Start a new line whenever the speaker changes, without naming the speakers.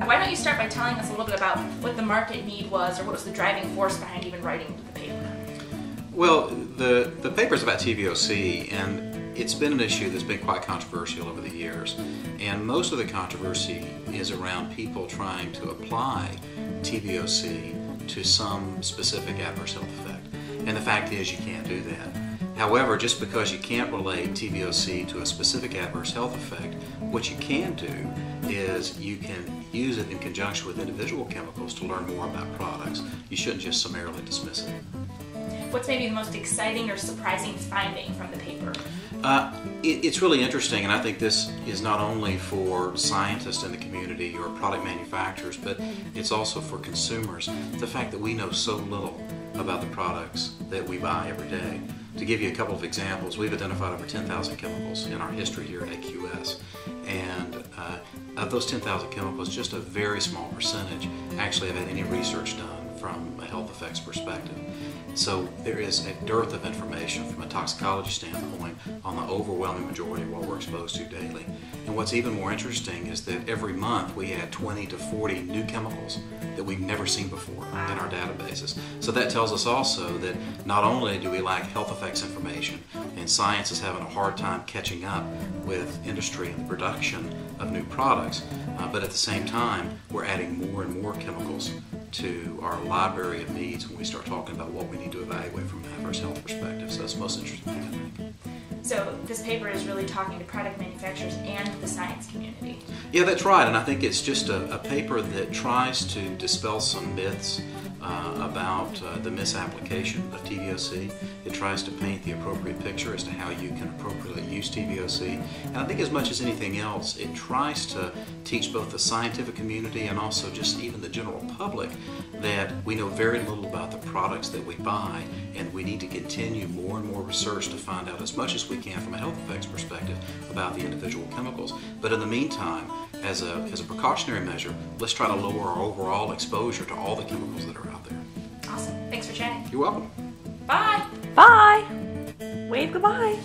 Why don't you start by telling us a little bit about what the market need was, or what was the driving force behind even writing the paper?
Well, the paper is about TVOC, and it's been an issue that's been quite controversial over the years. And most of the controversy is around people trying to apply TVOC to some specific adverse health effect. And the fact is you can't do that. However, just because you can't relate TVOC to a specific adverse health effect, what you can do is you can use it in conjunction with individual chemicals to learn more about products. You shouldn't just summarily dismiss it.
What's maybe the most exciting or surprising finding from the paper?
It's really interesting, and I think this is not only for scientists in the community or product manufacturers, but it's also for consumers. The fact that we know so little about the products that we buy every day. To give you a couple of examples, we've identified over 10,000 chemicals in our history here at AQS, and of those 10,000 chemicals, just a very small percentage actually have had any research done from a health effects perspective. So there is a dearth of information from a toxicology standpoint on the overwhelming majority of what we're exposed to daily. And what's even more interesting is that every month we add 20 to 40 new chemicals that we've never seen before in our databases. So that tells us also that not only do we lack health effects information, and science is having a hard time catching up with industry and the production of new products, but at the same time we're adding more and more chemicals to our library of needs when we start talking about what we need to evaluate from an adverse health perspective. So that's the most interesting thing, I think.
So this paper is really talking to product manufacturers and the science community.
Yeah, that's right, and I think it's just a paper that tries to dispel some myths about the misapplication of TVOC. It tries to paint the appropriate picture as to how you can appropriately use TVOC. And I think as much as anything else, it tries to teach both the scientific community and also just even the general public that we know very little about the products that we buy, and we need to continue more and more research to find out as much as we can from a health effects perspective about the individual chemicals. But in the meantime, as a precautionary measure, let's try to lower our overall exposure to all the chemicals that are out there.
Awesome. Thanks for chatting.
You're welcome.
Bye.
Bye. Wave goodbye.